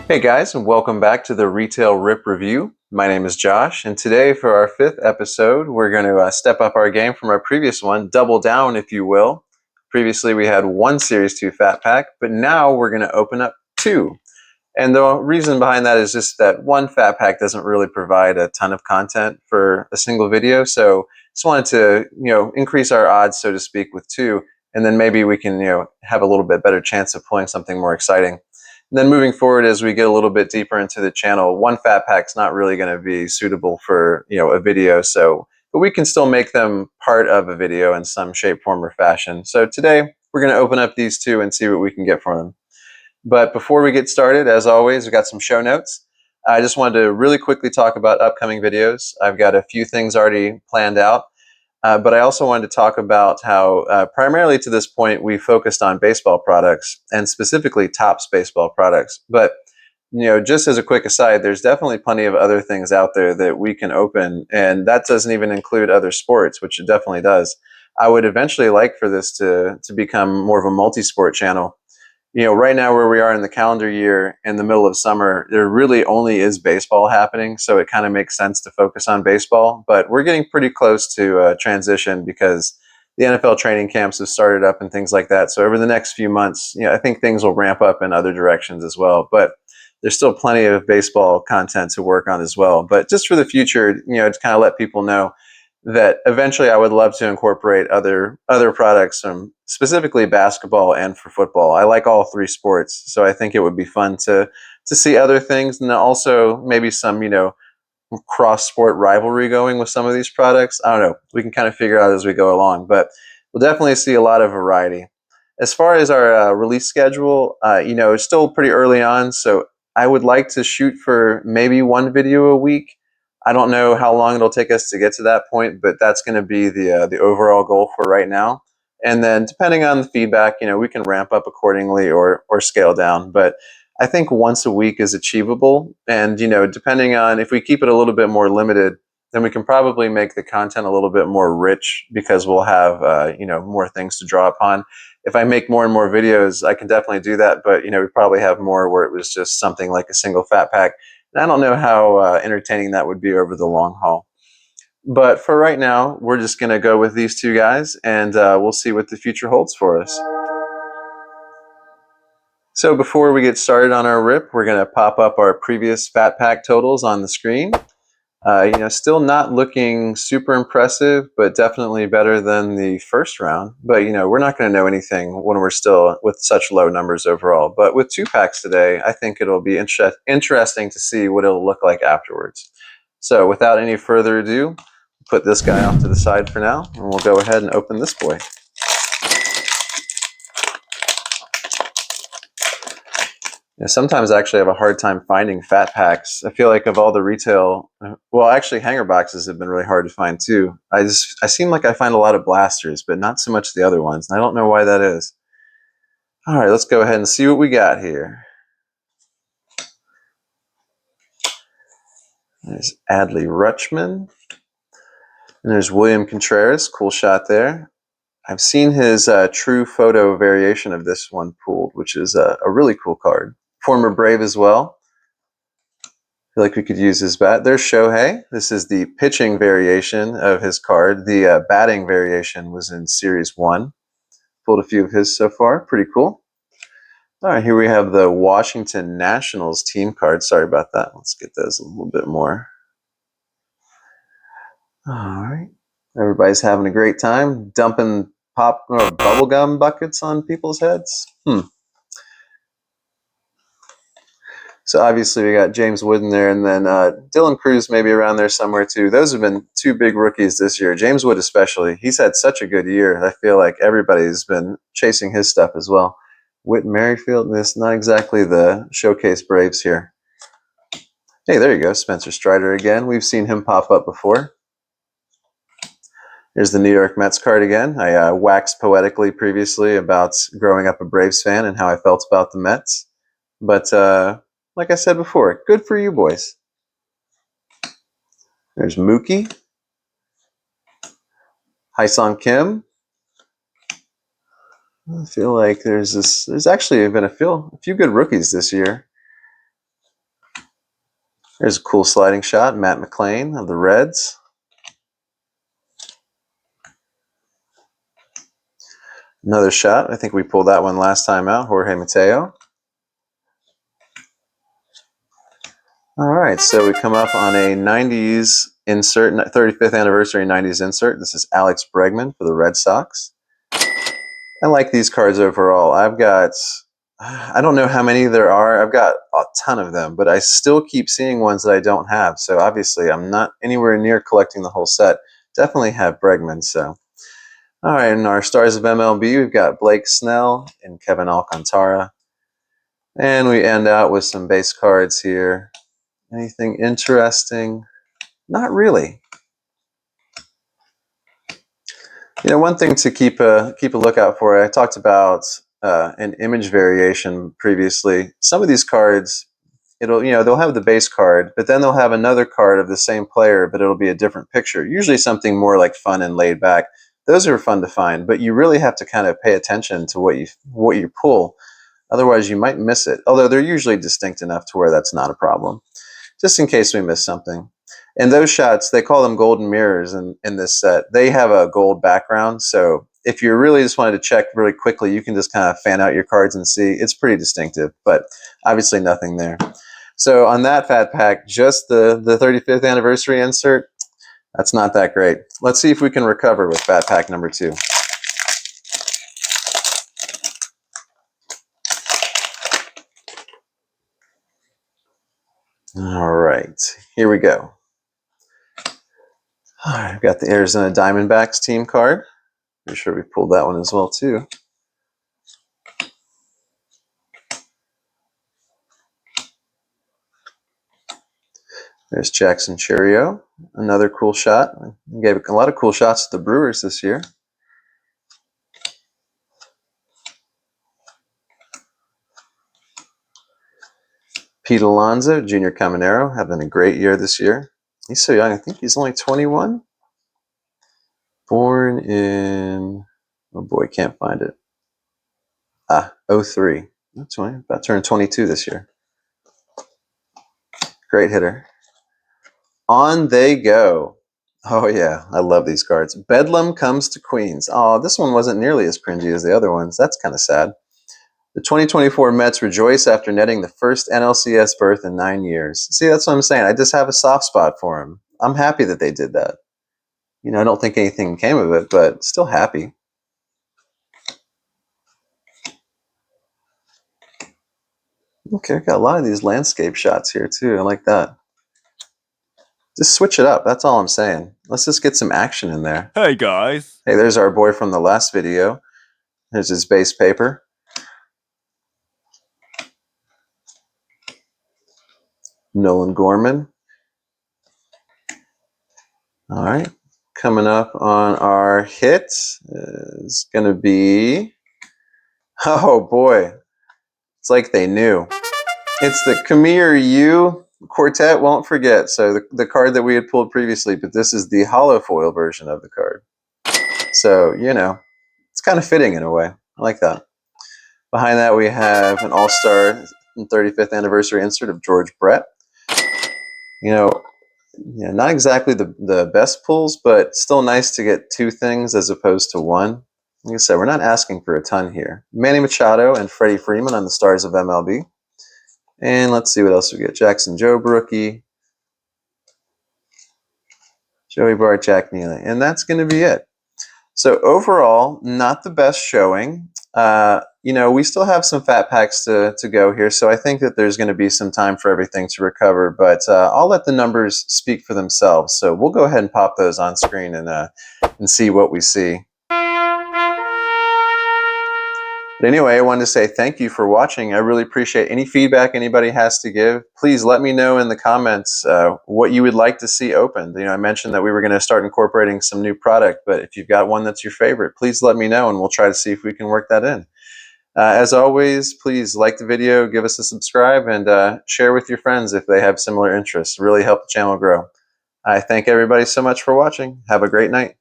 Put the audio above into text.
Hey guys, and welcome back to the Retail Rip Review. My name is Josh, and today for our fifth episode, we're going to step up our game from our previous one, double down, if you will. Previously, we had one Series 2 Fat Pack, but now we're going to open up two. And the reason behind that is just that one Fat Pack doesn't really provide a ton of content for a single video, so just wanted to, increase our odds, so to speak, with two, and then maybe we can, have a little bit better chance of pulling something more exciting. And then moving forward, as we get a little bit deeper into the channel, one Fat Pack's not really going to be suitable for a video. So, but we can still make them part of a video in some shape, form, or fashion. So today we're going to open up these two and see what we can get for them. But before we get started, as always, we've got some show notes. I just wanted to really quickly talk about upcoming videos. I've got a few things already planned out. But I also wanted to talk about how primarily to this point we focused on baseball products and specifically Topps baseball products. But just as a quick aside, there's definitely plenty of other things out there that we can open, and that doesn't even include other sports, which it definitely does. I would eventually like for this to become more of a multi-sport channel. Right now where we are in the calendar year in the middle of summer, there really only is baseball happening. So it kind of makes sense to focus on baseball, but we're getting pretty close to transition because the NFL training camps have started up and things like that. So over the next few months, I think things will ramp up in other directions as well, but there's still plenty of baseball content to work on as well. But just for the future, to kind of let people know that eventually I would love to incorporate other products from specifically basketball and for football. I like all three sports, so I think it would be fun to see other things, and also maybe some cross sport rivalry going with some of these products. I don't know. We can kind of figure out as we go along, but we'll definitely see a lot of variety. As far as our release schedule, it's still pretty early on, so I would like to shoot for maybe one video a week. I don't know how long it'll take us to get to that point, but that's going to be the overall goal for right now. And then depending on the feedback, we can ramp up accordingly or scale down. But I think once a week is achievable. And, depending on if we keep it a little bit more limited, then we can probably make the content a little bit more rich because we'll have, more things to draw upon. If I make more and more videos, I can definitely do that. But, we probably have more where it was just something like a single Fat Pack. And I don't know how entertaining that would be over the long haul. But for right now, we're just going to go with these two guys, and we'll see what the future holds for us. So before we get started on our rip, we're going to pop up our previous Fat Pack totals on the screen. Still not looking super impressive, but definitely better than the first round. But, we're not going to know anything when we're still with such low numbers overall. But with two packs today, I think it'll be interesting to see what it'll look like afterwards. So without any further ado, put this guy off to the side for now, and we'll go ahead and open this boy. Sometimes I actually have a hard time finding Fat Packs. I feel like of all the retail, well, actually hanger boxes have been really hard to find too. I seem like I find a lot of blasters, but not so much the other ones. And I don't know why that is. All right, let's go ahead and see what we got here. There's Adley Rutschman. And there's William Contreras. Cool shot there. I've seen his true photo variation of this one pooled, which is a really cool card. Former Brave as well. Feel like we could use his bat. There's Shohei. This is the pitching variation of his card. The batting variation was in Series 1. Pulled a few of his so far. Pretty cool. All right, here we have the Washington Nationals team card. Sorry about that. Let's get those a little bit more. All right. Everybody's having a great time dumping bubblegum buckets on people's heads. So obviously we got James Wood in there, and then Dylan Cruz maybe around there somewhere too. Those have been two big rookies this year. James Wood especially. He's had such a good year. I feel like everybody's been chasing his stuff as well. Whit Merrifield, this not exactly the showcase Braves here. Hey, there you go, Spencer Strider again. We've seen him pop up before. Here's the New York Mets card again. I waxed poetically previously about growing up a Braves fan and how I felt about the Mets. But like I said before, good for you boys. There's Mookie. Hyesung Kim. I feel like there's actually been a few good rookies this year. There's a cool sliding shot, Matt McLain of the Reds. Another shot, I think we pulled that one last time out, Jorge Mateo. All right, so we come up on a 90s insert, 35th anniversary 90s insert. This is Alex Bregman for the Red Sox. I like these cards overall. I don't know how many there are. I've got a ton of them, but I still keep seeing ones that I don't have. So obviously I'm not anywhere near collecting the whole set. Definitely have Bregman, so. All right, in our Stars of MLB, we've got Blake Snell and Kevin Alcantara. And we end out with some base cards here. Anything interesting? Not really. You know, one thing to keep a lookout for, I talked about an image variation previously. Some of these cards, they'll have the base card, but then they'll have another card of the same player, but it'll be a different picture. Usually something more like fun and laid back. Those are fun to find, but you really have to kind of pay attention to what you pull. Otherwise, you might miss it. Although they're usually distinct enough to where that's not a problem. Just in case we miss something. And those shots, they call them golden mirrors in this set. They have a gold background, so if you really just wanted to check really quickly, you can just kind of fan out your cards and see. It's pretty distinctive, but obviously nothing there. So on that fat pack, just the 35th anniversary insert, that's not that great. Let's see if we can recover with fat pack number 2. All right, here we go. All right, I've got the Arizona Diamondbacks team card. Pretty sure we pulled that one as well, too. There's Jackson Chourio, another cool shot. He gave a lot of cool shots to the Brewers this year. Pete Alonso, Junior Caminero, having a great year this year. He's so young. I think he's only 21. Born in, oh boy, can't find it. 03. 20, about turned 22 this year. Great hitter. On they go. Oh yeah, I love these cards. Bedlam comes to Queens. Oh, this one wasn't nearly as cringy as the other ones. That's kind of sad. The 2024 Mets rejoice after netting the first NLCS berth in 9 years. See, that's what I'm saying. I just have a soft spot for them. I'm happy that they did that. You know, I don't think anything came of it, but still happy. Okay, I've got a lot of these landscape shots here too. I like that. Just switch it up. That's all I'm saying. Let's just get some action in there. Hey, guys. Hey, there's our boy from the last video. Here's his base paper. Nolan Gorman. All right. Coming up on our hit is going to be... Oh, boy. It's like they knew. It's the Kamir U Quartet Won't Forget. So the card that we had pulled previously, but this is the hollow foil version of the card. So, you know, it's kind of fitting in a way. I like that. Behind that, we have an All-Star 35th anniversary insert of George Brett. You know, not exactly the best pulls, but still nice to get 2 things as opposed to 1. Like I said, we're not asking for a ton here. Manny Machado and Freddie Freeman on the Stars of MLB. And let's see what else we get. Jackson Jobe rookie. Joey Bart, Jack Neely. And that's going to be it. So overall, not the best showing. You know, we still have some fat packs to go here, so I think that there's going to be some time for everything to recover, but I'll let the numbers speak for themselves. So we'll go ahead and pop those on screen and see what we see. But anyway, I wanted to say thank you for watching. I really appreciate any feedback anybody has to give. Please let me know in the comments what you would like to see opened. You know, I mentioned that we were going to start incorporating some new product, but if you've got one that's your favorite, please let me know and we'll try to see if we can work that in. As always, please like the video, give us a subscribe, and share with your friends if they have similar interests. Really help the channel grow. I thank everybody so much for watching. Have a great night.